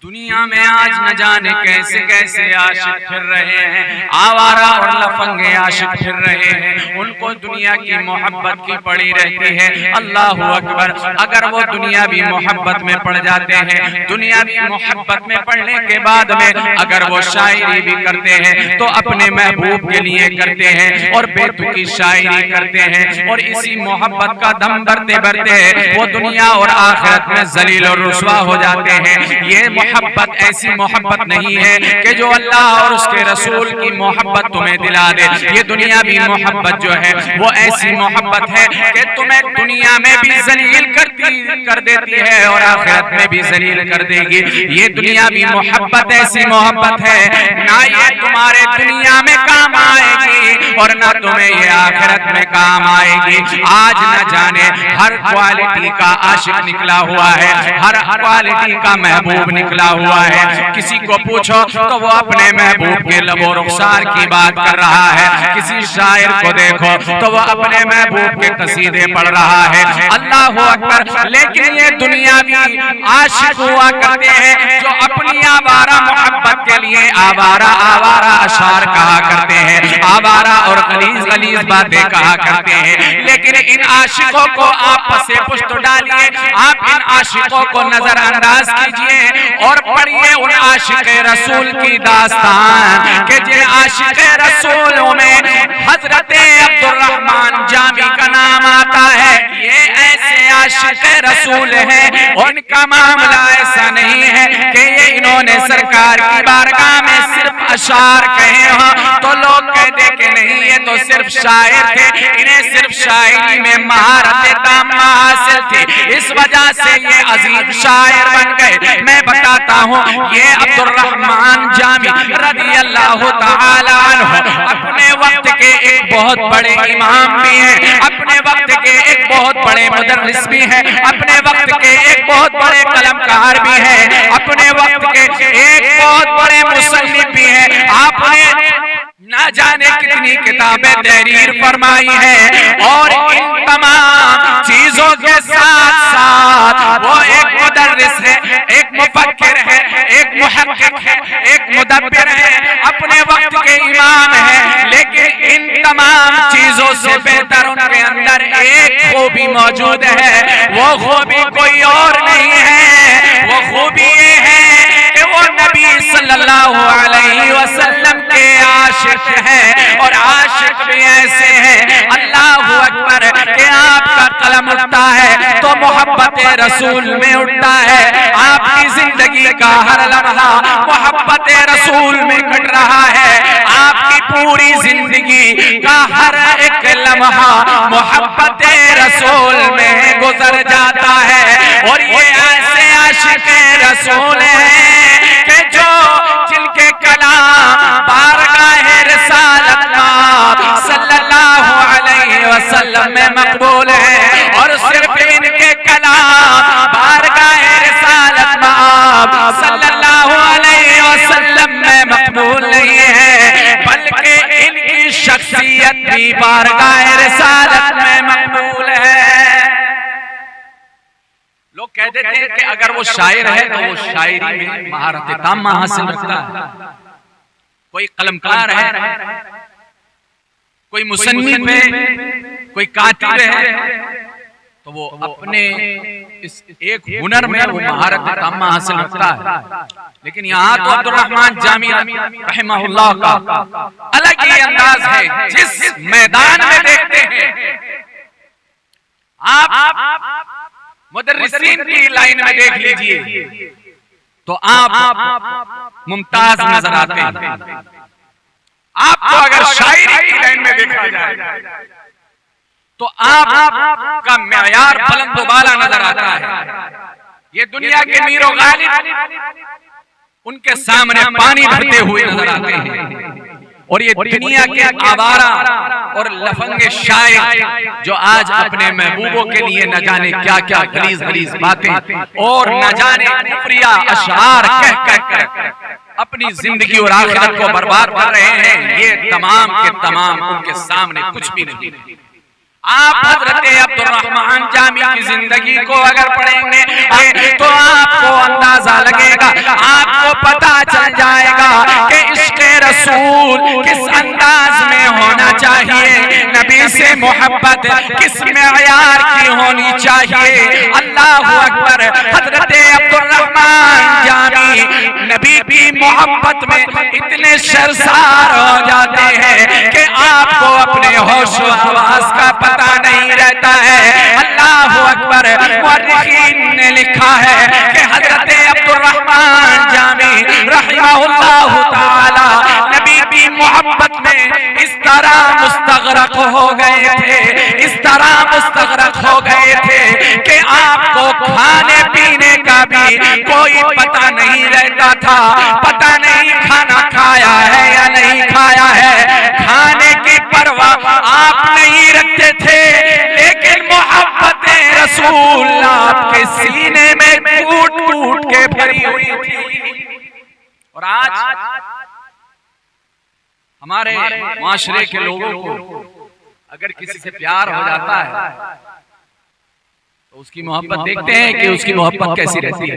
दुनिया में आज न जाने कैसे कैसे आशिक फिर रहे हैं, आवारा और लफंगे आशिक फिर रहे हैं। उनको दुनिया की मोहब्बत की पड़ी रहती है। अल्लाह अकबर। अगर वो दुनियावी मोहब्बत में पड़ जाते हैं, दुनियावी मोहब्बत में पड़ने के बाद में अगर वो शायरी भी करते हैं तो अपने महबूब के लिए करते हैं और बेतुकी शायरी करते हैं, और इसी मोहब्बत का दम भरते भरते वो दुनिया और आखिरत में जलील और रुसवा हो जाते हैं। ये मोहब्बत ऐसी मोहब्बत नहीं है कि जो अल्लाह और उसके रसूल की मोहब्बत तुम्हें दिला दे। ये दुनियावी मोहब्बत जो है वो ऐसी मोहब्बत है कि तुम्हें दुनिया में भी जलील कर देती है और आखिरत में भी जलील कर देगी। ये दुनियावी मोहब्बत ऐसी मोहब्बत है, ना ये तुम्हारे दुनिया में काम आएगी और ना तुम्हें ये आखिरत में काम आएगी। आज न जाने हर क्वालिटी का आशिक निकला हुआ है, हर क्वालिटी का महबूब निकला हुआ है। किसी को पूछो तो वो अपने महबूब के लबो रुखसार की बात कर रहा है, किसी शायर को देखो तो वो अपने महबूब के कसीदे पढ़ रहा है। अल्लाह अकबर। लेकिन ये दुनियावी आशिक हुआ करते हैं जो अपनी आवारा मोहब्बत के लिए आवारा आवारा अशार कहा करते हैं, आवारा और गलीज गलीज बातें कहा करते हैं। लेकिन इन आशिकों को आप पसे पुष्ट डालिए, आप इन आशिकों को नजरअंदाज कीजिए और पढ़िए उन आशिक रसूल की दास्तान के जिन आशिक रसूलों में हजरत अब्दुर्रहमान जामी का नाम आता है। ये ऐसे आशिक रसूल हैं, उनका मामला ऐसा नहीं है कि ये इन्होंने सरकार की बारगाह में सिर्फ अशार कहे हो तो लोग कहते कि नहीं ये तो सिर्फ शायर थे, इन्हें सिर्फ शायरी में महारत ताम्मा हासिल थी, इस वजह से ये अजीम शायर बन गए। मैं बताता हूँ, ये अब्दुर्रहमान जामी रज़ी अल्लाह तआला अन्हु अपने वक्त के एक बहुत बड़े इमाम भी हैं, अपने वक्त के एक बहुत बड़े मुदर्रिस भी हैं, अपने वक्त के एक बहुत बड़े कलमकार भी हैं, अपने वक्त के एक बहुत बड़े मुसन्निफ भी हैं। आपने ना जाने कितनी किताबें तहरीर फरमाई है और इन तमाम चीजों के साथ साथ वो एक मुदर्रिस है, एक मुफक्किर है, एक मुहक्किक है, एक मुदब्बिर है, अपने वक्त के इमाम है। लेकिन इन तमाम चीजों से बेहतर उनके अंदर एक खूबी मौजूद है, वो खूबी कोई और नहीं है, वो खूबी ये है कि वो नबी सल्लल्लाहु अलैहि वसल्लम के आशिक हैं, और आशिक भी ऐसे हैं अल्लाह अकबर कि आपका कलम उठता है तो मोहब्बत रसूल में उठता है। आपकी जिंदगी का हर लम्हा मोहब्बत रसूल में कट रहा है, आपकी पूरी जिंदगी का हर एक लम्हा मोहब्बत रसूल में गुजर जाता है। और ये ऐसे आशिक रसूल हैं कि जो जिनके कलाम बारगाह रिसालत सल्लल्लाहु अलैहि वसल्लम में मकबूल है, और सिर्फ इनके कलाम बारगाह रिसालत सल्लल्लाहु अलैहि वसल्लम में मकबूल नहीं है, बल्कि इनकी शख्सियत भी बारगाह रिसालत में मकबूल है। लोग कह देते हैं कि अगर वो शायर है तो वो शायरी में महारत ताम्मा हासिल रखता है, कोई कलमकार है, कोई मुसन्निफ है, कोई कातिब है, तो वो अपने इस एक हुनर में वो महारत ताम्मा हासिल रखता है। लेकिन यहाँ तो अब्दुर्रहमान जामी रहमहुल्लाह का अलग ही अंदाज है। जिस मैदान में देखते हैं आप मुदर्रिसीन की लाइन में देख लीजिए तो आप मुमताज नजर आते हैं। आपको अगर शायरी की लाइन में देखा जाए तो आपका मेयार बुलंद वाला नजर आता है। ये दुनिया के मीरो गालिब उनके सामने पानी भरते हुए नजर आते हैं, और ये दुनिया के आवारा और लफंगे शायर जो आज अपने महबूबों के लिए न जाने क्या क्या गलीज गलीज बातें और न जाने कुफरिया अशआर कह कह कर अपनी जिंदगी और आखिरत को बर्बाद कर रहे हैं, ये तमाम के तमाम उनके सामने कुछ भी नहीं। आप हजरत अब्दुर्रहमान जामी की जिंदगी को अगर पढ़ेंगे तो आपको अंदाजा लगेगा, आपको पता चल जाएगा कि इश्क़े रसूल किस अंदाज में होना चाहिए, नबी से मोहब्बत किस मेयार की होनी चाहिए। अल्लाह अकबर। हजरत अब्दुर्रहमान जामी नबी की मोहब्बत में इतने शर्मसार हो जाते हैं कि आपको अपने होश व हवास का पता नहीं रहता है। अल्लाह अकबर। मुअर्रिखीन ने लिखा है कि हजरत अब्दुर्रहमान जामी रहमहुल्लाह ताला नबी की मोहब्बत में इस तरह मुस्तगरक हो गए थे, इस तरह मुस्तगरक हो गए थे कि आपको खाने पीने का भी कोई पता नहीं रहता था, पता नहीं खाना खाया है या नहीं खाया है, खाने की परवाह आप नहीं रखते थे, लेकिन मोहब्बत रसूल आपके सीने में कूट कूट के भरी हुई थी। और आज हमारे माशरे के लोगों को अगर किसी से प्यार हो जाता है तो उसकी मोहब्बत देखते हैं कि उसकी मोहब्बत कैसी रहती है।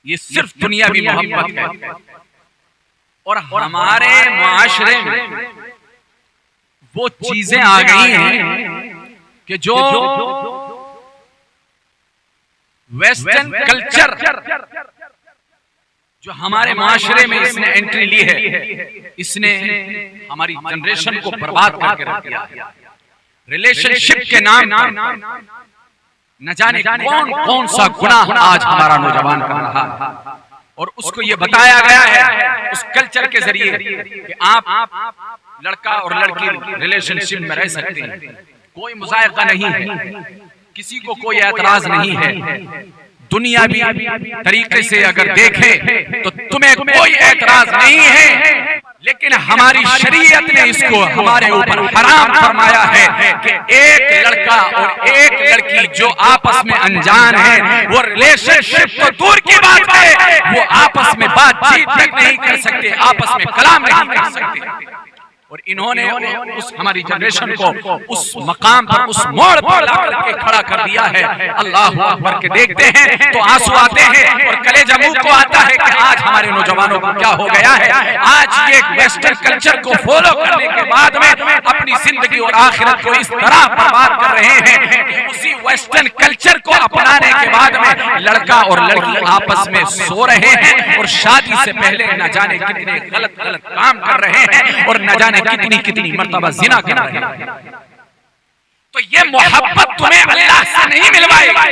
ये सिर्फ दुनियावी मोहब्बत है। और हमारे माशरे में वो चीजें आ गई हैं कि जो वेस्टर्न कल्चर जो हमारे माशरे में इसने एंट्री ली है, इसने हमारी जनरेशन को बर्बाद करके रख दिया। रिलेशनशिप के नाम न जाने कौन कौन सा गुनाह आज हमारा नौजवान कर रहा है। और उसको ये बताया गया है उस कल्चर के जरिए कि आप लड़का और लड़की रिलेशनशिप में रह सकते हैं, कोई मुज़ायक़ा नहीं है, किसी को कोई एतराज नहीं है। दुनियावी तरीके से अगर देखें तो तुम्हें कोई एतराज नहीं है, लेकिन हमारी शरीयत ने इसको हमारे ऊपर हराम फरमाया है कि एक लड़का और एक लड़की जो आपस में अनजान है, वो रिलेशनशिप तो दूर की बात है, वो आपस में बातचीत तक नहीं कर सकते, आपस में कलाम नहीं कर सकते। और इन्होंने उस हमारी जनरेशन को उस मकाम पर, उस मोड़ पर ला करके खड़ा कर दिया है। अल्लाह अकबर के देखते हैं तो आंसू आते हैं और कलेजा मुंह को आता है कि आज हमारे नौजवानों को क्या हो गया है। आज ये वेस्टर्न कल्चर को फॉलो करने के बाद में अपनी जिंदगी और आखिरत को इस तरह बर्बाद कर रहे हैं कि उसी वेस्टर्न कल्चर को अपनाने के बाद में लड़का और लड़की आपस में सो रहे हैं और शादी से पहले न जाने कितने गलत गलत काम कर रहे हैं और न जाने कितनी कितनी मर्तबा जिना कर रहे हैं। तो ये मोहब्बत तुम्हें अल्लाह से नहीं मिलवाएगी,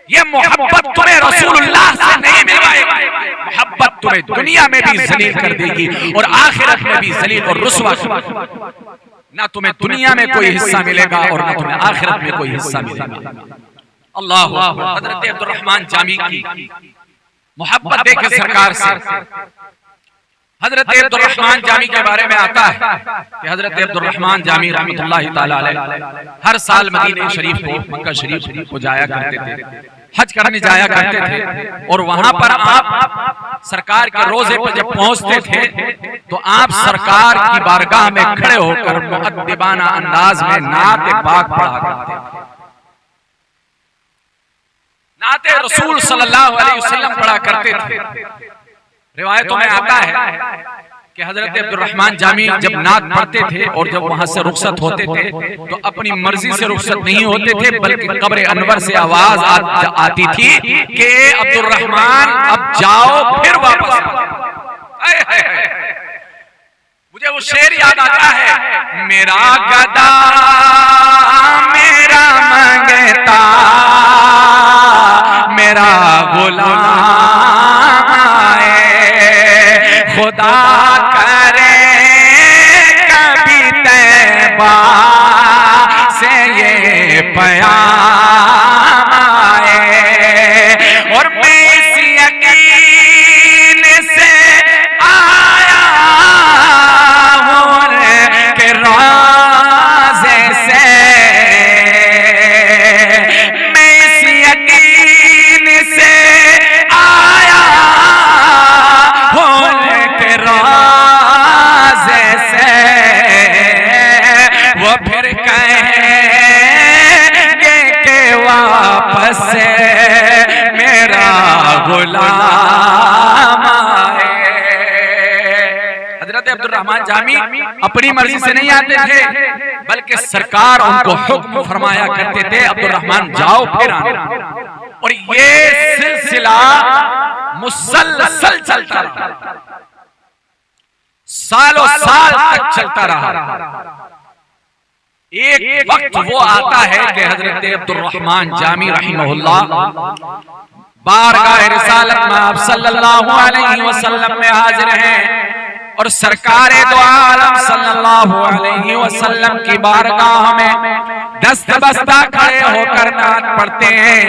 ये मोहब्बत तुम्हें रसूलुल्लाह से नहीं मिलवाएगी। मोहब्बत तुम्हें दुनिया में भी जलील कर देगी और आखिरत में भी जलील और रुस्वा कर देगी। ना तुम्हें दुनिया में कोई हिस्सा मिलेगा और ना तुम्हें आखिरत में कोई हिस्सा मिलेगा। अल्लाह अकबर। हजरत अब्दुर्रहमान जामी की मोहब्बत देखे सरकार से। हजरत अब्दुर्रहमान जामी के बारे में आता है कि हजरत अब्दुर्रहमान जामी रहमतुल्लाहि ताला अलैह हर साल मदीने शरीफ को, मक्का शरीफ को जाया करते थे, हज करने जाया करते थे। और वहां पर आप सरकार के रोजे पर जब पहुंचते थे तो आप सरकार की बारगाह में खड़े होकर मुअद्दिबाना अंदाज में नात पाक पढ़ा करते थे। नात रसूल सल्लल्लाहु अलैहि वसल्लम पढ़ा करते थे। रिवायतों में आता है कि हजरत अब्दुर्रहमान जामी जब नात पढ़ते थे और जब वहां से रुखसत होते थे तो अपनी मर्जी से रुखसत नहीं होते थे, बल्कि कब्र अनवर से आवाज आती थी कि अब्दुर्रहमान अब जाओ फिर वापस। मुझे वो शेर याद आता है, मेरा गदा मेरा मंगता मेरा गुलाम खुदा करे कभी तैबा से ये प्याम आए। और मैं इस यकीन से आया हूँ कि राज़े से, मैं इस यकीन से आया हूँ राज़े से, वो गुलाम आए। हजरत अब्दुर्रहमान जामी अपनी मर्जी से नहीं आते थे, बल्कि सरकार उनको हुक्म फरमाया करते थे, अब्दुर्रहमान जाओ फिर आना। और ये सिलसिला मुसलसल चलता रहा, सालों साल तक चलता रहा। एक वक्त वो आता है कि हजरत अब्दुर्रहमान जामी रहमहुल्लाह बारगाह रिसालत में आप सल्लल्लाहु अलैहि वसल्लम में हाजिर हैं और सरकार दो आलम सल्लल्लाहु अलैहि वसल्लम की बारगाह में दस्त बस्ता खड़े होकर नात पढ़ते हैं।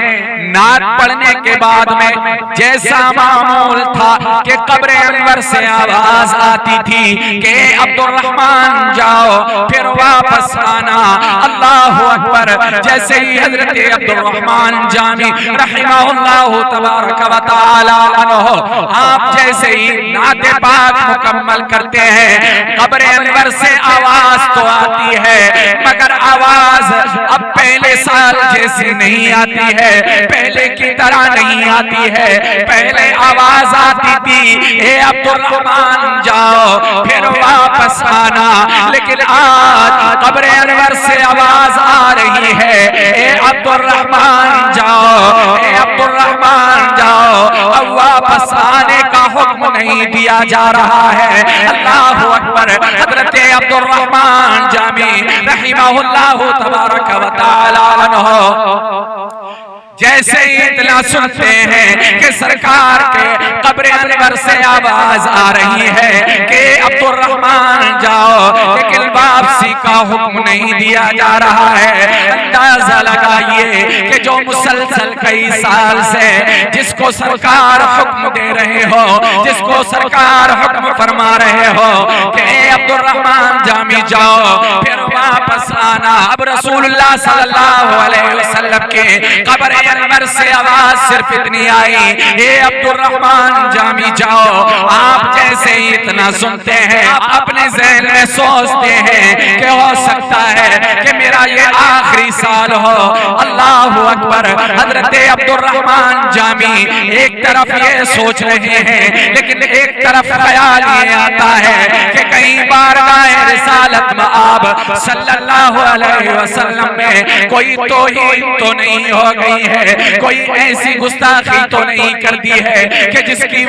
नात पढ़ने के बाद में जैसा मामूल था कि कब्र अनवर से आवाज आती थी कि अब्दुर्रहमान जाओ फिर वापस आना, अल्लाहु अकबर। जैसे ही हजरत अब्दुर्रहमान जामी रहमहुल्लाह तबारक व तआला अन्हु आप जैसे ही नात पाक मुकम्मल करते हैं, कब्र अनवर से आवाज तो आती है, मगर आवाज अब पहले साल जैसी नहीं आती है, पहले की तरह नहीं आती है। पहले आवाज आती थी ए अब्दुर्रहमान जाओ फिर वापस आना, लेकिन आज कब्र अनवर से आवाज आ रही है ए अब्दुर्रहमान जाओ, ए अब्दुर्रहमान जाओ। अब वापस आने का हुक्म नहीं दिया जा रहा है। अल्लाहु अकबर। हजरत अब्दुर्रहमान जामी रहमहुल्लाह तबारक व तआला अन्हु जैसे ही इतना सुनते हैं कि सरकार के कब्र अनवर से आवाज आ रही है कि अब्दुर्रहमान जाओ, लेकिन वापसी का हुक्म नहीं दिया जा रहा है। अंदाजा लगाइए कि जो मुसलसल कई साल से जिसको सरकार हुक्म दे रहे हो, जिसको सरकार हुक्म फरमा रहे हो कि अब्दुर्रहमान जामी जाओ फिर वापस आना। अब रसूलुल्लाह सल्लल्लाहु अलैहि वसल्लम के कब्र अनवर से आवाज सिर्फ इतनी आई ये अब्दुर्रहमान जामी जाओ। आप जैसे ही इतना सुनते हैं आप अपने ज़हन में सोचते हैं कि हो सकता है कि मेरा ये आखिरी साल हो। अल्लाहु अकबर। हजरत अब्दुर्रहमान जामी एक तरफ ये सोच रहे हैं, लेकिन एक तरफ ख्याल ये आता है कि कई बारगाह रिसालत में आप सल्लल्लाहु अलैहि वसल्लम में कोई तौहीन तो नहीं हो गई है, कोई ऐसी गुस्ताखी तो नहीं कर दी है कि जिसकी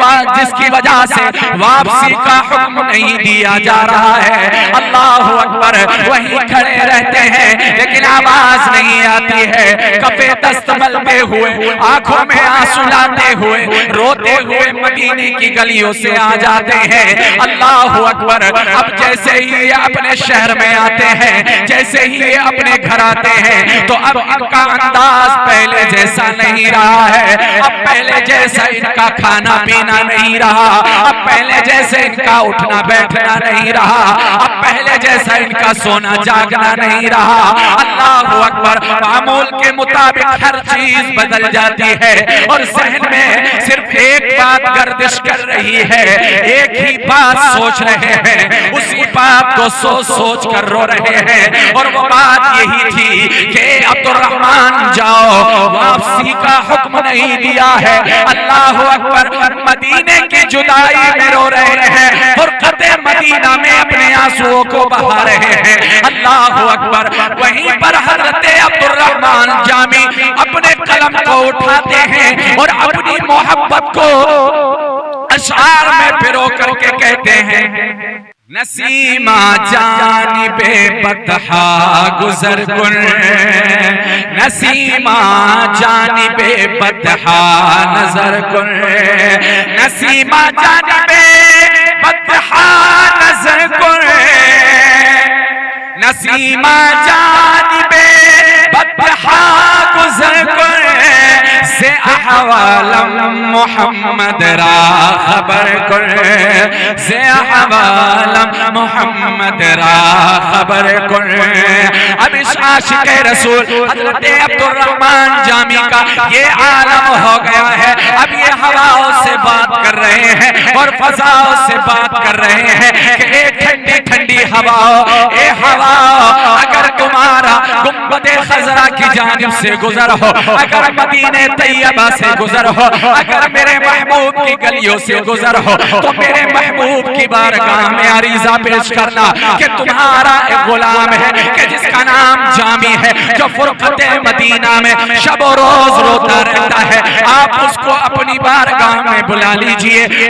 वजह से वापसी का हुक्म नहीं दिया जा रहा है। अल्लाहु अकबर। वहीं खड़े रहते हैं लेकिन आवाज नहीं आती है। कफे दस्त मलते हुए, आंखों में आंसू लाते हुए, रोते हुए मदीने की गलियों से आ जाते हैं। अल्लाहु अकबर। अब जैसे ही ये अपने शहर में आते हैं, जैसे ही ये अपने घर आते हैं, तो अब इनका अंदाज पहले जैसा नहीं रहा है। अब पहले जैसा इनका खाना पीना नहीं रहा, अब पहले जैसे इनका उठना बैठना नहीं रहा, अब पहले जैसा इनका सोना जागना नहीं रहा। अल्लाहु अकबर। मामूल के मुताबिक हर चीज बदल जाती है और ज़हन में सिर्फ एक बात गर्दिश कर रही है, एक ही बात सोच रहे हैं, उसी बात को सोच सोच कर रो रहे हैं। और वो बात यही थी कि अब्दुर्रहमान जाओ, वापसी का हुक्म नहीं दिया है। अल्लाहु अकबर। मदीने की जुदाई में रो रहे हैं, फुरकते मदीना में अपने आंसुओं को बहा रहे हैं। अल्लाहु अकबर। वहीं पर हजरत अब्दुर्रहमान जामी अपने कलम को उठाते हैं और अपनी मोहब्बत को अशआर में पिरो करके कहते हैं, नसीमा जानिबे बतहा गुजर कुन, नसीमा जानिबे बतहा नजर कुन, नसीमा जानिबे बतहा नजर कुन, नसीमा जानिबे बतहा गुजर कुन, से अहवालम मोहम्मद रा खबर कुन, से अहवालम मोहम्मद रा खबर कुन। अब इस आशिक़ रसूल हज़रत अब्दुर्रहमान जामी का ये आलम हो गया है। अब ये हवाओं से बात कर रहे हैं और फजाओं से बात कर रहे हैं कि एक ठंडी ठंडी हवा, ए हवा, अगर तुम्हारा गुंबदे खजरा की जानिब से गुजर हो, अगर मदीने तैयबा से गुजर हो, अगर मेरे महबूब की गलियों से गुजर हो, तो मेरे महबूब की बारगाह में अरीजा पेश करना कि तुम्हारा एक गुलाम है कि जिसका नाम जामी है, जो फुरकते मदीना में शब रोज रोता रहता है, आप उसको अपनी बारगाह में बुला लीजिए,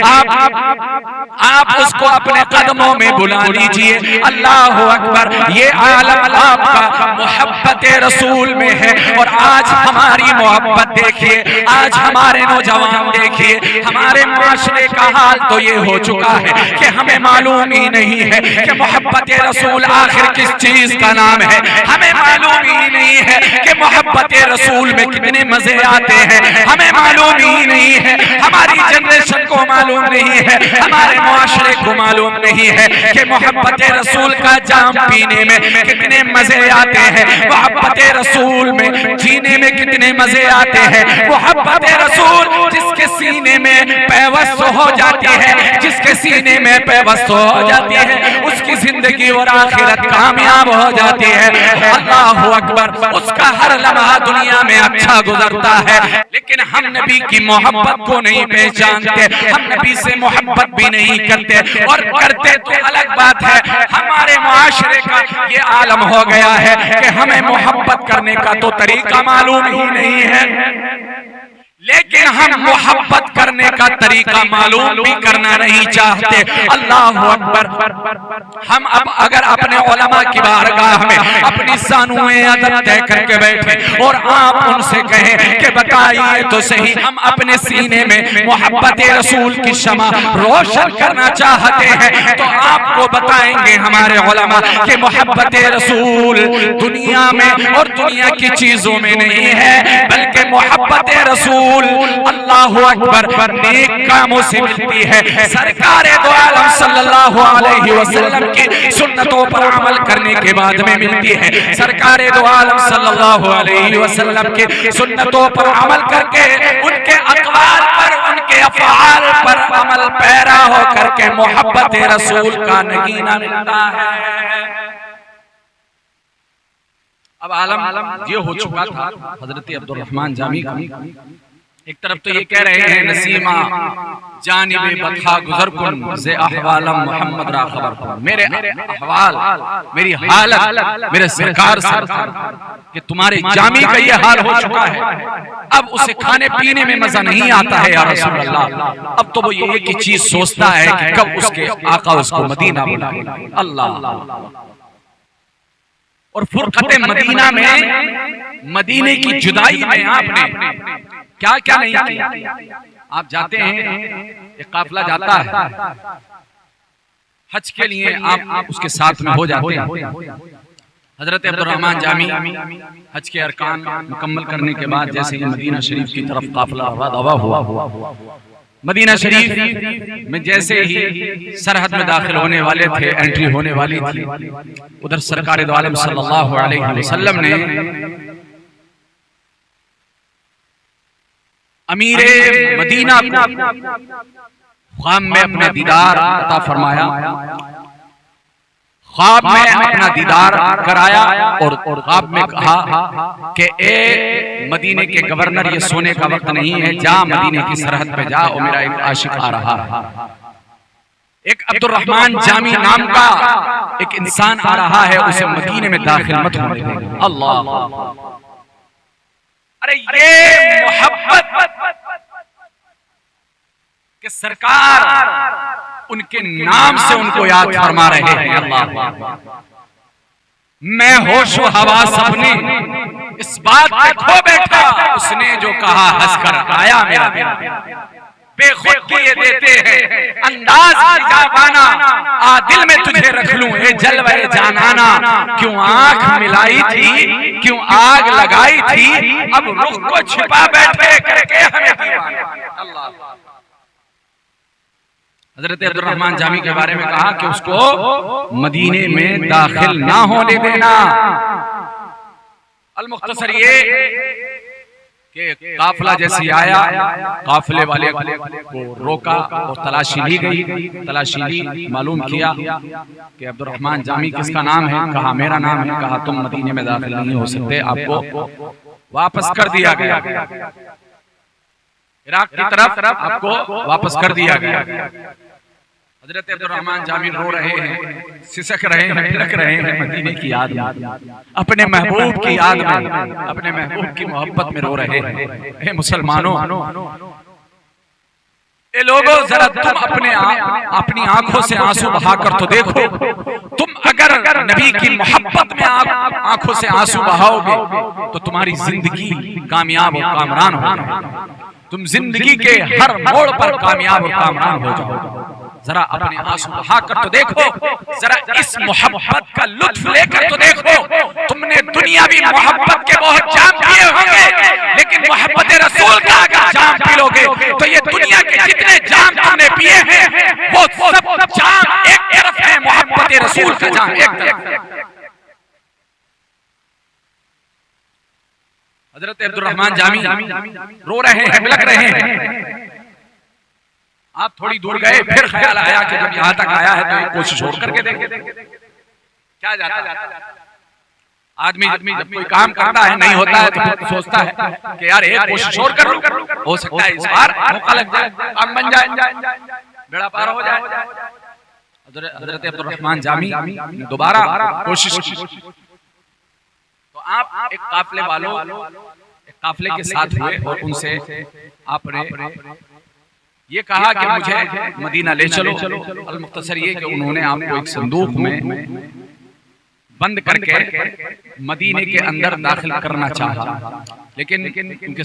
आप उसको अपने कदमों में बुला लीजिए। अल्लाह अकबर। ये आलम आपका मोहब्बत रसूल में है। और आज हमारी मोहब्बत देखिए, आज हमारे नौजवान देखिए, हमारे माशरे का हाल तो ये हो चुका है कि हमें मालूम ही नहीं है कि मोहब्बत रसूल आखिर किस चीज का नाम है। हमें मालूम ही नहीं है कि मोहब्बत रसूल में कितने मजे आते हैं। हमें मालूम ही नहीं है, हमारी जनरेशन को मालूम नहीं है, हमारे मुआशरे को मालूम नहीं है कि मोहब्बत रसूल का जाम पीने में कितने मजे आते हैं, मोहब्बत रसूल में जीने में कितने मजे आते हैं। मोहब्बत रसूल जिसके सीने में पैवस्त हो जाती है, जिसके सीने में पैवस्त हो जाती है, उसकी जिंदगी और आखिरत कामयाब हो जाती है। अल्लाह अकबर। उसका हर लम्हा दुनिया में अच्छा गुजरता है। लेकिन हम नबी की मोहब्बत को नहीं पहचानते, हम नबी से मोहब्बत भी नहीं करते, और करते तो अलग बात है। हमारे मुआशरे का ये आलम हो गया है कि हमें मोहब्बत करने का तो तरीका मालूम ही नहीं है, लेकिन हम मोहब्बत करने का तरीका मालूम भी करना नहीं चाहते। अल्लाह अकबर। हम अब अगर अपने उलमा की बारगाह में अपनी सानुए अदब तय करके बैठे और आप उनसे कहें कि बताइए तो सही, हम अपने सीने में मोहब्बत रसूल की शमा रोशन करना चाहते हैं, तो आपको बताएंगे हमारे उलमा कि मोहब्बत रसूल दुनिया में और दुनिया की चीजों में नहीं है, बल्कि मोहब्बत रसूल अल्लाह अकबर नेक कामों से मिलती है। सरकारे दो आलम सल्लल्लाहु अलैहि वसल्लम की सुन्नतों पर अमल करने के बाद में मिलती है। सरकारे दो आलम सल्लल्लाहु अलैहि वसल्लम की सुन्नतों पर अमल करके उनके अक़वाल पर, उनके अफ़आल पर अमल पैरा हो करके मोहब्बत रसूल का नगीना मिलता है। अब आलम ये हो चुका था हजरत अब्दुल रहमान जामी का। एक तरफ तो ये कह रहे हैं नसीमा जानिबे बथा गुजर कुन से अहवालम मोहम्मद रा खबर कुन, मेरे अहवाल, मेरी हालत मेरे सरकार से कि तुम्हारे जामी का ये हाल हो चुका है, अब उसे खाने पीने में मजा नहीं आता है या रसूल अल्लाह। अब तो वो ये एक ही चीज सोचता है कि कब उसके आका उसको मदीना बुलाए। अल्लाह। और फुरकत मदीना में, मदीने की जुदाई में आपने क्या क्या नहीं किया। आप जाते हैं, एक काफिला जाता है हज के लिए, आप उसके साथ में हो जाते हैं। हजरत अब्दुल रहमान जामी हज के अरकान मुकम्मल करने के बाद जैसे ही मदीना शरीफ की तरफ काफिला रवा हुआ, मदीना शरीफ में जैसे ही सरहद में दाखिल होने वाले थे, एंट्री होने वाली थी, उधर सरकार दो आलम सल्लल्लाहु अलैहि वसल्लम ने अमीरे मदीना को ख्वाब में अपना दीदार अता फरमाया, ख्वाब में अपना दीदार कराया और ख्वाब में कहा कि ए मदीने के गवर्नर, ये सोने का वक्त नहीं है, जा मदीने की सरहद पे जा और मेरा एक आशिक आ रहा है। एक अब्दुल रहमान जामी नाम का एक इंसान आ रहा है, उसे मदीने में दाखिल मत होने देना। अल्लाह। अरे ये मोहब्बत के सरकार उनके नाम से उनको याद फरमा रहे हैं। अल्लाह। मैं होशो हवास अपने इस बात पे खो बैठा, उसने जो कहा हंसकर आया मेरा बेखुद किए देते हैं अंदाज जाबाना, आ दिल में तुझे रख लूं ए जलवे जानाना, क्यों आंख मिलाई थी, क्यों आग लगाई थी, अब रुख को छिपा बैठे करके हमें दीवाना। अल्लाह। हजरत अब्दुल रहमान जामी के बारे में कहा कि उसको मदीने में दाखिल ना होने देना। अल मुख्तसर ये कि काफिला जैसे आया, काफिले वाले को रोका और तलाशी ली गई। तलाशी ली, मालूम किया कि अब्दुर्रहमान जामी किसका नाम है? कहा मेरा नाम है। कहा तुम मदीने में दाखिल नहीं हो सकते, आपको वापस कर दिया गया, इराक की तरफ आपको वापस कर दिया गया। हजरत अब्दुर्रहमान जामी रो रहे हैं, सिसक रहे हैं, फिरक रहे हैं मदीने की याद में, अपने महबूब की याद में, अपने महबूब की मोहब्बत में रो रहे हैं। हे मुसलमानों, ए लोगों, जरा तुम अपनी आंखों से आंसू बहाकर तो देखो। तुम अगर नबी की मोहब्बत में आंखों से आंसू बहाओगे तो तुम्हारी जिंदगी कामयाब और कामरान होगी। तुम जिंदगी के हर मोड़ पर कामयाब और कामरान हो जाओगे। जरा अपने आंसू बहाकर तो देखो, जरा इस मोहब्बत का लुत्फ लेकर तो देखो। तुमने दुनियावी मोहब्बत के बहुत जाम पिए होंगे, लेकिन मोहब्बत रसूल का अगर जाम पी लोगे तो ये दुनिया के जितने जाम तुमने पिए हैं वो सब जाम एक तरफ है, मोहब्बत रसूल का जाम एक तरफ है। हजरत अब्दुर्रहमान जामी रो रहे हैं, बिलख रहे हैं। आप थोड़ी दूर गए, फिर ख्याल आया कि जब यहां तक आया है तो एक कोशिश और करके देखें क्या जाता है। आदमी जब कोई काम करता है नहीं होता है तो फिर सोचता है कि यार एक कोशिश और कर लूं, हो सकता है इस बार मौका लग जाए, काम बन जाए, बेड़ा पार हो जाए। हजरत अब्दुर्रहमान जामी ने दोबारा कोशिश की तो आप एक काफिले वालों, एक काफिले के साथ हुए और उनसे आपने ये कहा कि मुझे मदीना ले चलो। अल-मुख्तसर ये कि उन्होंने आपको एक संदूक में बंद करके मदीने के अंदर दाखिल करना चाहा, लेकिन उनके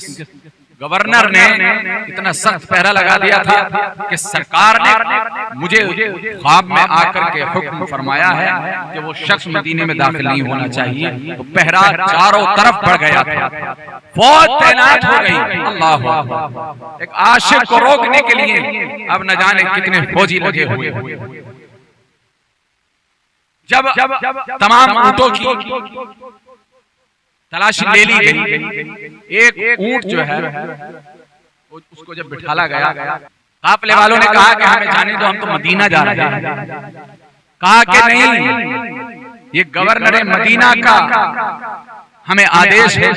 गवर्नर ने इतना सख्त पहरा लगा दिया था कि सरकार ने मुझे ख्वाब में आकर के हुक्म फरमाया है कि वो शख्स मदीने में दाखिल नहीं होना चाहिए। तो पहरा चारों तरफ बढ़ गया था, फौज तैनात हो गई। अल्लाह अकबर। एक आशिक को रोकने के लिए अब न जाने कितने फौजी लगे हुए। जब तमाम ऊंटों की तलाशी ले ली गई, एक ऊंट जो है उसको जब बिठाला गया, काफिले वालों ने कहा कि हमें जाने दो, हम तो मदीना जा रहे हैं। कहा कि नहीं, ये गवर्नर मदीना का हमें आदेश है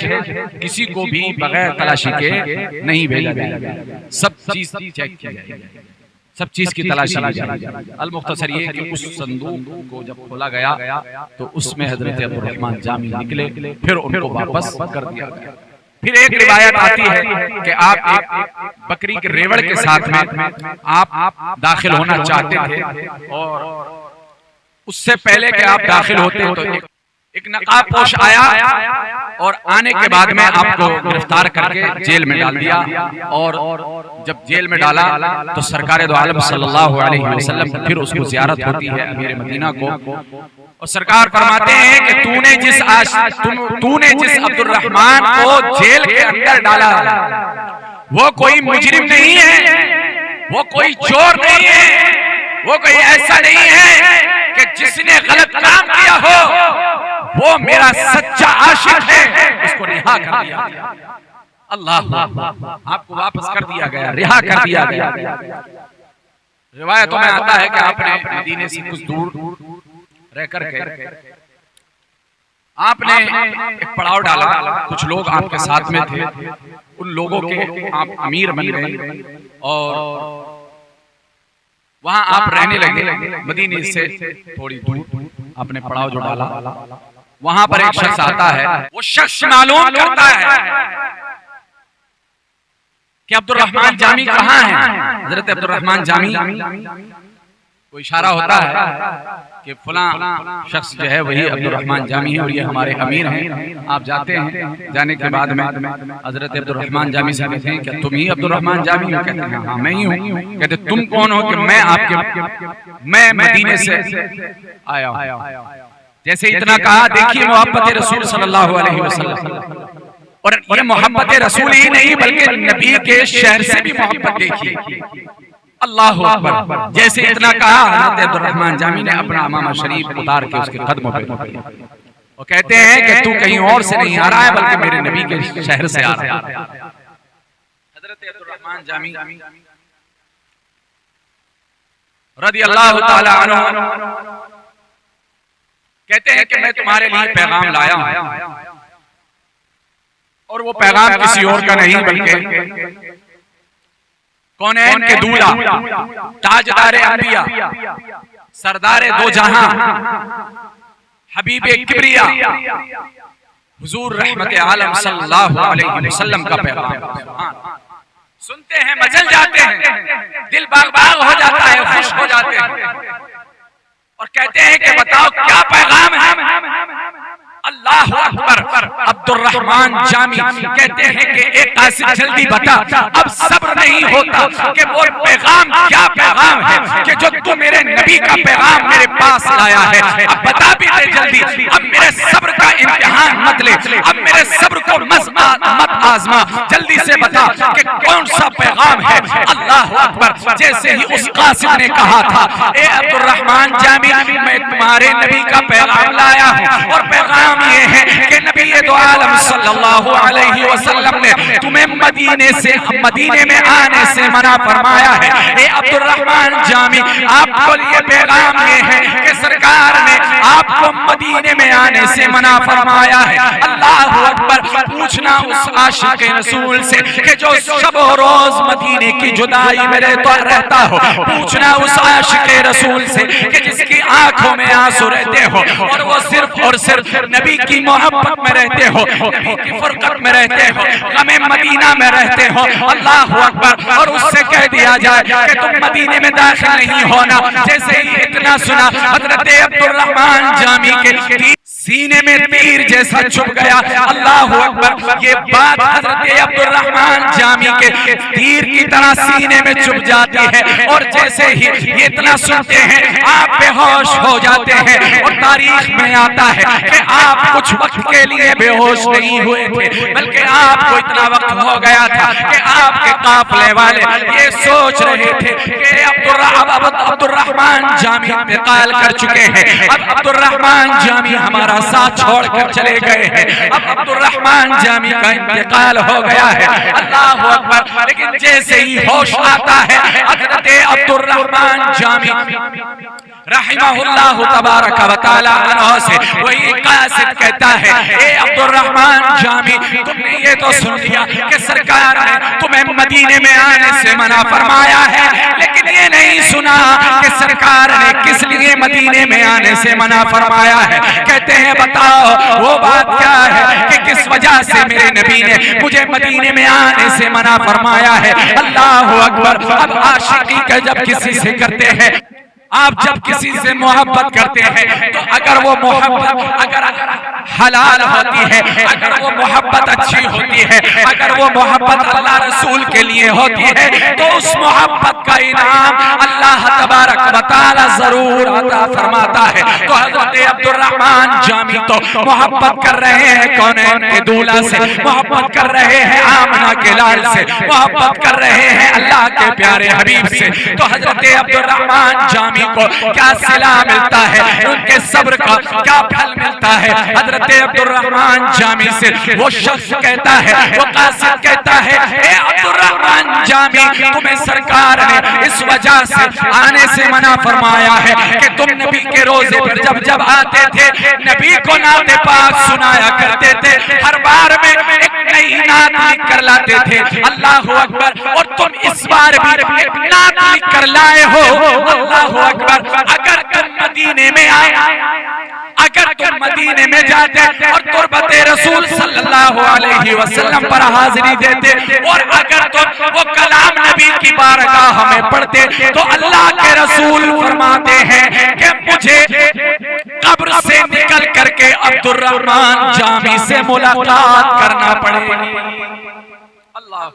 किसी को भी बगैर तलाशी के नहीं भेजा जाएगा, सब चीज चेक की जाएगी, सब चीज की तलाशी ली जाएगी। अल-मुख्तसर ये कि उस संदूक को जब खोला गया तो उसमें हजरत अब्दुर्रहमान जामी निकले, फिर उनको वापस कर दिया गया। फिर एक रिवायत आती है कि आप एक बकरी के रेवड़ के साथ में आप दाखिल होना चाहते थे और उससे पहले कि आप दाखिल होते तो एक नकाबपोश आया और आने के बाद में आपको गिरफ्तार करके जेल में डाल दिया। और जब जेल में डाला तो सरकार दो आलम सल्लल्लाहु अलैहि वसल्लम फिर उसको ज़ियारत होती है अमीर मदीना को, और सरकार फरमाते हैं कि तूने जिस अब्दुर्रहमान को जेल के अंदर डाला वो कोई मुजरिम नहीं है, वो कोई चोर नहीं है, वो कोई ऐसा नहीं है कि जिसने गलत काम किया हो, वो मेरा सच्चा आशिक है, उसको रिहा कर दिया गया। अल्लाह, आपको वापस कर दिया गया, रिहा कर दिया गया। रिवायतों में आता है कि आपने मदीने से कुछ दूर रह करके आपने एक पड़ाव डाला, कुछ लोग आपके साथ में थे, उन लोगों के आप अमीर बन गए और वहां आप रहने लगे। मदीने से थोड़ी दूर आपने पड़ाव जो डाला, वहां पर एक शख्स आता है, वो शख्स मालूम करता है कि अब्दुर्रहमान जामी कहाँ है। हजरत अब्दुर्रहमान जामी को इशारा होता है कि फलां शख्स जो है वही अब्दुर्रहमान जामी है और ये हमारे अमीर हैं। आप जाते हैं, जाने के बाद में हजरत अब्दुर्रहमान जामी से कहते हैं कि तुम ही अब्दुर्रहमान जामी हो? कहते हैं हाँ मैं ही हूँ। कहते तुम कौन हो? कि मैं मदीने से आया हूँ। जैसे इतना कहा, देखिए मोहब्बत रसूल सल्लल्लाहु अलैहि वसल्लम, और ये मोहब्बत रसूल ही नहीं बल्कि नबी के शहर से भी मोहब्बत देखिए। अल्लाह अकबर। जैसे इतना कहा, हज़रत अब्दुर्रहमान जामी ने अपना अमामा शरीफ उतार के उसके कदमों पे रख दिया। वो कहते हैं कि तू कहीं और से नहीं आ रहा है बल्कि मेरे नबी के शहर से आ रहा है। हजरत अब्दुर्रहमान जामी रज़ी अल्लाह ताला अन्हु कहते हैं कि मैं तुम्हारे लिए पैगाम लाया हूं, और वो पैगाम किसी और का नहीं बल्कि कौनैन के दूल्हा, ताजदारे अंबिया, सरदारे दो जहां, हबीबे किबरिया, हुजूर रहमत आलम सल्लल्लाहु अलैहि वसल्लम का पैगाम। सुनते हैं मचल जाते हैं, दिल बाग बाग हो जाता है, खुश हो जाते हैं और कहते हैं कि बताओ क्या पैगाम है। अल्लाह अकबर। अब्दुर्रहमान जामी कहते हैं कि एक कासिद जल्दी बता, अब सब्र नहीं होता कि वो पैगाम क्या पैगाम है कि जो तू मेरे नबी का पैगाम मेरे पास लाया है, अब बता भी दे जल्दी। अब मेरे सब्र का इम्तिहान मत ले, अब मेरे सब्र को मत आजमा, जल्दी से बता कि कौन सा पैगाम है। अल्लाह अकबर। जैसे ही उस कासिद ने कहा था, ए अब्दुर्रहमान जामी, मैं तुम्हारे नबी का पैगाम लाया हूं, और पैगाम ये है कि नबी दो आलम सल्लल्लाहु अलैहि वसल्लम ने तुम्हें मदीने में आने से मना फरमाया है। ए अब्दुर्रहमान जामी, आपको ये पैगाम ये है कि सरकार ने आपको मदीने में आने से मना फरमाया है। अल्लाह अकबर। पूछना उस आशिक रसूल से कि जो शब रोज मदीने की जुदाई में रहता हो, पूछना उस आशिक रसूल से कि जिसकी आंखों में आंसू रहते हो और वो सिर्फ और सिर्फ नबी की मोहब्बत में रहते हो, नबी की फुरकत में रहते हो, गमे मदीना में रहते हो। अल्लाह अकबर। और उससे कह दिया जाए कि तुम मदीने में दाखिल नहीं होना। जैसे ही इतना सुना, हजरत अब्दुर्रहमान जामी के सीने में तीर जैसा चुभ गया। अल्लाह अकबर। ये बात हजरत अब्दुर्रहमान जामी के तीर की तरह सीने में चुभ जाती है, और जैसे ही ये इतना सुनते हैं आप बेहोश हो जाते हैं। और तारीख में आता है कि आप कुछ वक्त के लिए बेहोश नहीं हुए थे, बल्कि आपको इतना वक्त हो गया था कि आपके काफले वाले ये सोच रहे थे कि अब्दुर्रहमान जामी इंतकाल कर चुके हैं, अब अब्दुर्रहमान जामी हमारा साथ छोड़कर चले गए हैं, अब अब्दुर्रहमान जामी का इंतकाल हो गया है। अल्लाह अकबर। लेकिन जैसे ही होश आता है, हज़रत अब्दुर्रहमान जामी रहिमहुल्लाह तबारक व तआला अन्हु से वही कासिद कहता है, ए अब्दुर्रहमान जामी, तुमने ये तो सुन लिया कि सरकार ने तुम्हें मदीने में आने से मना फरमाया है, लेकिन ये नहीं सुना कि सरकार ने किस लिए मदीने में आने से मना फरमाया है। कहते हैं बताओ वो बात क्या है कि किस वजह से मेरे नबी ने मुझे मदीने में आने से मना फरमाया है। अल्लाह अकबर। अब आशिकी का जब किसी से करते हैं, आप जब किसी से मोहब्बत करते हैं, तो अगर वो मोहब्बत अगर हलाल होती है, अगर वो मोहब्बत अच्छी होती है, अगर वो मोहब्बत अल्लाह रसूल के लिए होती है, तो उस मोहब्बत का इनाम अल्लाह तबारक व तआला जरूर अता फरमाता है। तो हजरत अब्दुर्रहमान जामी तो मोहब्बत कर रहे हैं कौनैन के दूल्हा से, मोहब्बत कर रहे हैं आमना के लाल से, मोहब्बत कर रहे हैं अल्लाह के प्यारे हबीब से। तो हजरत अब्दुर्रहमान जामी को क्या सिला मिलता है, उनके सब्र का क्या फल मिलता है। हजरत अब्दुर्रहमान जामी से वो शख्स कहता है, वो कासिद कहता है, ए अब्दुर्रहमान जामी, तुम्हें सरकार ने इस वजह से आने से मना फरमाया है कि तुम नबी के रोजे पर जब जब आते थे, नबी को नात पाक सुनाया करते थे, हर बार में एक नई नात लिख कर लाते थे। अल्लाह अकबर। और तुम इस बार भी एक नात लिख कर लाए हो। अल्लाह अकबर। अगर तुम मदीने में आए, अगर तुम मदीने में जाते और तुरबते रसूल सल्लल्लाहु अलैहि वसल्लम पर हाजिरी देते, और अगर तुम वो कलाम नबी की बारगाह में पढ़ते, तो अल्लाह के रसूल फरमाते हैं कि मुझे कब्र से निकल करके अब्दुर्रहमान जामी से मुलाकात करना पड़ेगी। अल्लाह।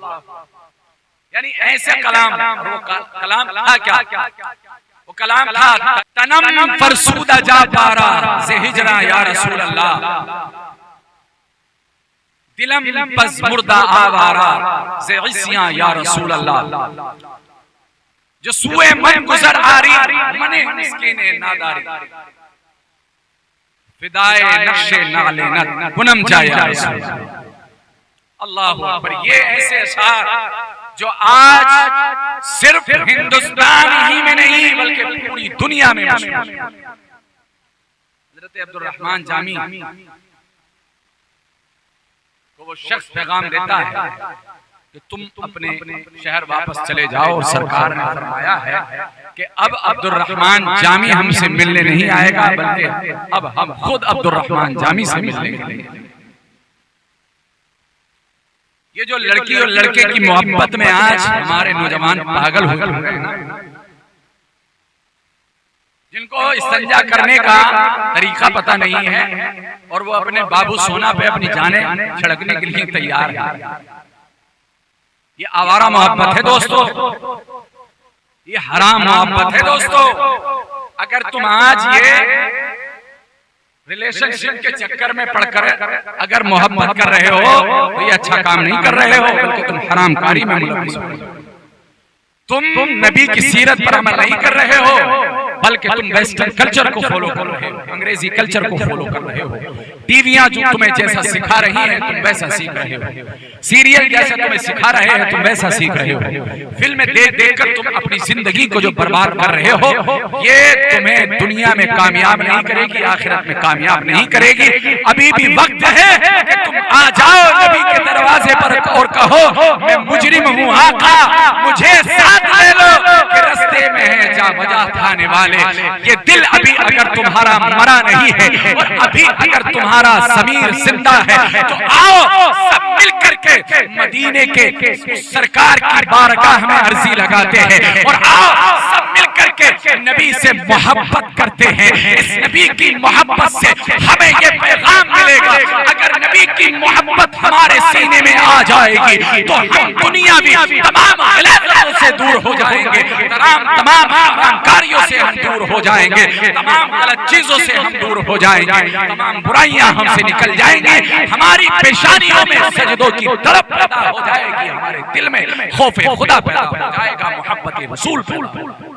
यानी ऐसे कलाम, वो कलाम था क्या? वो कलाम था, तनम फरसूदा जा पारा से हिजरा या रसूल अल्लाह, दिलम बस मुर्दा आवारा से इसिया या रसूल अल्लाह। जो सुए मन गुजर आरी मने मिस्कीने नादारी, फिदाए नक्शे नाले न पुनम जाया अल्लाह अकबर। ये ऐसे अशार जो आज सिर्फ हिंदुस्तान ही में नहीं बल्कि पूरी दुनिया में मशहूर। हज़रत अब्दुल रहमान जामी को वो शख्स पैगाम देता है कि तुम अपने शहर वापस चले जाओ। और सरकार ने फरमाया है कि अब अब्दुल रहमान जामी हमसे मिलने नहीं आएगा बल्कि अब हम खुद अब्दुल रहमान जामी से मिलने के लिए। ये जो लड़की और लड़के की मोहब्बत में आज हमारे नौजवान पागल हो गए, जिनको इस्तिंजा करने का तरीका पता नहीं है और वो अपने बाबू सोना पे अपनी जानें छिड़कने के लिए तैयार है। ये आवारा मोहब्बत है दोस्तों, ये हराम मोहब्बत है दोस्तों। अगर तुम आज ये रिलेशनशिप के चक्कर में पड़कर अगर मोहब्बत कर रहे हो तो ये अच्छा काम नहीं कर रहे हो बल्कि तुम हरामकारी में मुलव्वस हो। तुम नबी की सीरत पर अमल नहीं कर रहे हो बल्कि तुम वेस्टर्न कल्चर को फॉलो कर रहे हो, अंग्रेजी कल्चर को फॉलो कर रहे हो। टीवियां जो तुम्हें जैसा सिखा रही हैं तुम वैसा सीख रहे हो, सीरियल जैसा तुम्हें सिखा रहे हैं तुम वैसा सीख रहे हो, फिल्में देख देख कर तुम अपनी जिंदगी को जो बर्बाद कर रहे हो ये तुम्हें दुनिया में कामयाब नहीं करेगी, आखिरत में कामयाब नहीं करेगी। अभी भी वक्त है कि तुम आ जाओ नबी के दरवाजे पर और कहो मैं मुजरिम हूँ आका, मुझे साथ ले लो कि रास्ते में है जा वजह थाने वाले। ये दिल अभी अगर तुम्हारा मरा नहीं है और अभी अगर तुम्हारा ज़मीर जिंदा है तो आओ सब मिल करके मदीने के सरकार की बारगाह में अर्जी लगाते हैं और आओ सब मिल करके नबी से मोहब्बत करते हैं। इस नबी की मोहब्बत से हमें ये पैगाम मिलेगा, अगर नबी की मोहब्बत हमारे सीने में आ जाएगी तो हम दुनियावी तमाम गलतियों से दूर हो जाएंगे, तमाम हरामकारियों से हम दूर हो जाएंगे, तमाम गलत चीजों से हम दूर हो जाएंगे, तमाम बुराइयां हमसे निकल जाएंगी, हमारी पेशानियों में सजदों की तड़प पैदा हो जाएगी, हमारे दिल में खौफ खुदा पैदा हो जाएगा, मोहब्बत रसूल पैदा